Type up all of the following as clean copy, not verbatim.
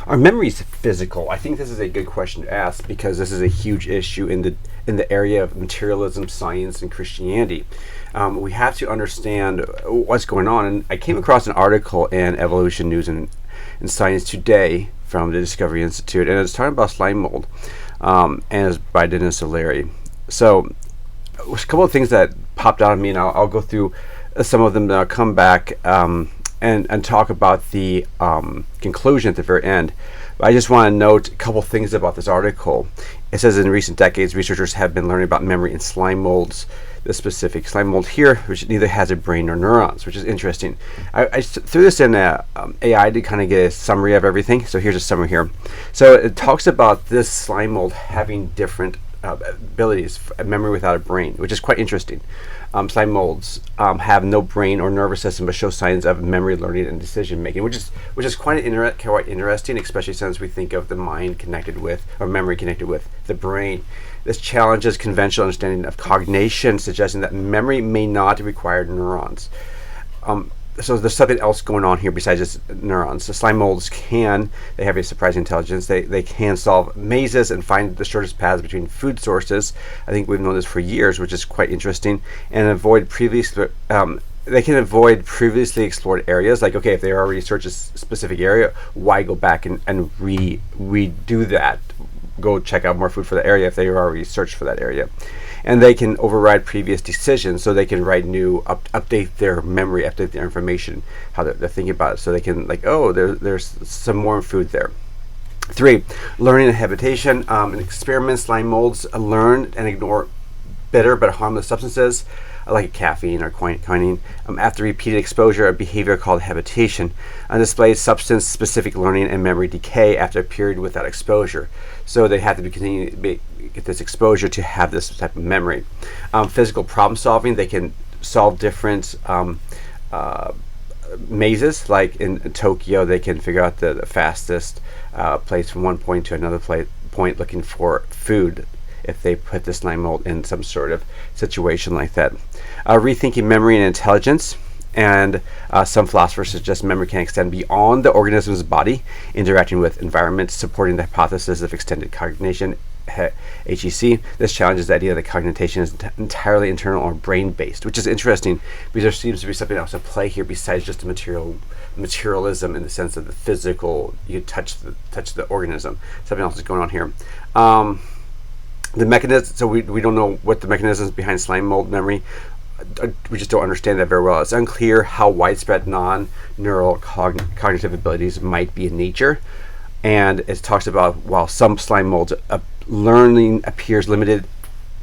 Are memories physical? I think this is a good question to ask because this is a huge issue in the area of materialism, science, and Christianity. We have to understand what's going on. And I came across an article in Evolution News and Science Today from the Discovery Institute, and it's talking about slime mold, and it's by Denyse. So, a couple of things that popped out of me, and I'll go through some of them. Then I'll come back and talk about the conclusion at the very end. But I just want to note a couple things about this article. It says in recent decades, researchers have been learning about memory in slime molds. The specific slime mold here, which neither has a brain nor neurons, which is interesting. I threw this in AI to kind of get a summary of everything. So here's a summary here. So it talks about this slime mold having different abilities, memory without a brain, which is quite interesting. Slime molds have no brain or nervous system, but show signs of memory, learning, and decision making, which is quite interesting, especially since we think of the mind connected with, or memory connected with, the brain. This challenges conventional understanding of cognition, suggesting that memory may not require neurons. So there's something else going on here besides just neurons. The slime molds they have a surprising intelligence. They can solve mazes and find the shortest paths between food sources. I think we've known this for years, which is quite interesting. And they can avoid previously explored areas. Like, okay, if they already searched a specific area, why go back and redo that? Go check out more food for that area if they already searched for that area. And they can override previous decisions, so they can write new, update their memory, update their information, how they're thinking about it, so they can, like, oh, there's some more food there. 3, learning and habitation. In experiments, slime molds learn and ignore bitter but harmless substances like caffeine or quinine. After repeated exposure, a behavior called habitation displays substance-specific learning and memory decay after a period without exposure. So they have to continue to get this exposure to have this type of memory. Physical problem solving, they can solve different mazes. Like in Tokyo, they can figure out the fastest place from one point to another point looking for food if they put the slime mold in some sort of situation like that. Rethinking memory and intelligence. And some philosophers suggest memory can extend beyond the organism's body, interacting with environment, supporting the hypothesis of extended cognition, HEC. This challenges the idea that cognition is entirely internal or brain-based, which is interesting because there seems to be something else at play here besides just the materialism in the sense of the physical, you touch the organism. Something else is going on here. The mechanism, so we don't know what the mechanisms behind slime mold memory. We just don't understand that very well. It's unclear how widespread non-neural cognitive abilities might be in nature. And it talks about while some slime molds learning appears limited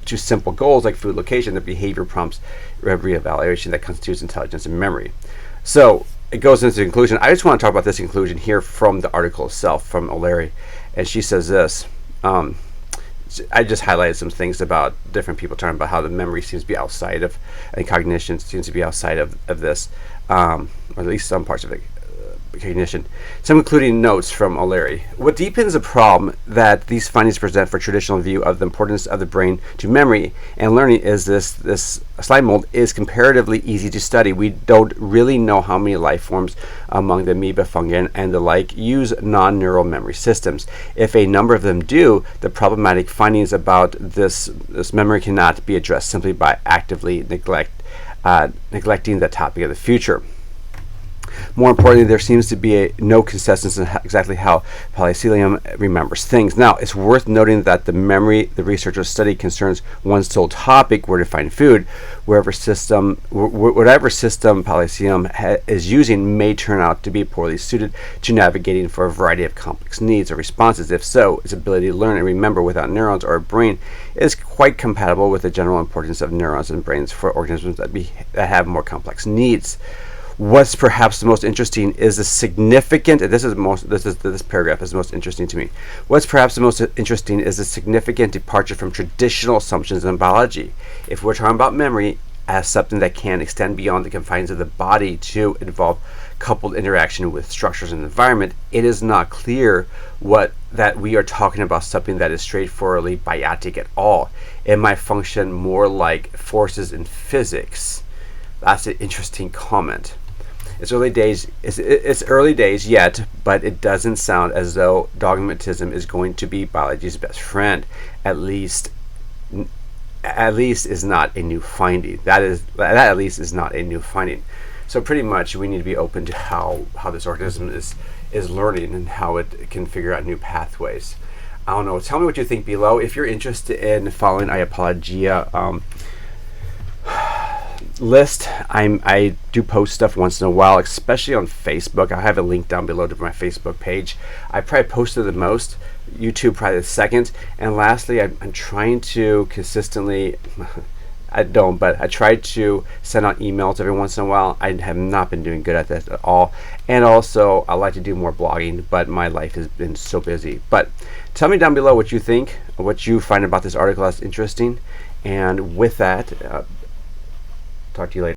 to simple goals like food location, the behavior prompts reevaluation that constitutes intelligence and memory. So it goes into the conclusion. I just want to talk about this conclusion here from the article itself from O'Leary. And she says this. I just highlighted some things about different people talking about how the memory seems to be outside of, and cognition seems to be outside of this, or at least some parts of it. Cognition. Some concluding notes from O'Leary. What deepens the problem that these findings present for traditional view of the importance of the brain to memory and learning is this slime mold is comparatively easy to study. We don't really know how many life forms among the amoeba, fungi, and the like use non-neural memory systems. If a number of them do, the problematic findings about this memory cannot be addressed simply by actively neglecting the topic of the future. More importantly, there seems to be no consensus on exactly how polycephalum remembers things. Now, it's worth noting that the memory the researchers study concerns one sole topic, where to find food. Whatever system polycephalum is using may turn out to be poorly suited to navigating for a variety of complex needs or responses. If so, its ability to learn and remember without neurons or a brain is quite compatible with the general importance of neurons and brains for organisms that have more complex needs. What's perhaps the most interesting is the significant, and this paragraph is the most interesting to me. What's perhaps the most interesting is the significant departure from traditional assumptions in biology. If we're talking about memory as something that can extend beyond the confines of the body to involve coupled interaction with structures and environment, it is not clear that we are talking about something that is straightforwardly biotic at all. It might function more like forces in physics. That's an interesting comment. It's early days. It's early days yet, but it doesn't sound as though dogmatism is going to be biology's best friend. At least is not a new finding. That at least is not a new finding. So pretty much we need to be open to how this organism is learning and how it can figure out new pathways. I don't know. Tell me what you think below. If you're interested in following iApologia list, I do post stuff once in a while, especially on Facebook. I have a link down below to my Facebook page. I probably posted the most. YouTube probably the second. And lastly, I'm trying to consistently I don't, but I try to send out emails every once in a while. I have not been doing good at that at all. And also, I like to do more blogging, but my life has been so busy. But tell me down below what you think, what you find about this article that's interesting. And with that, talk to you later.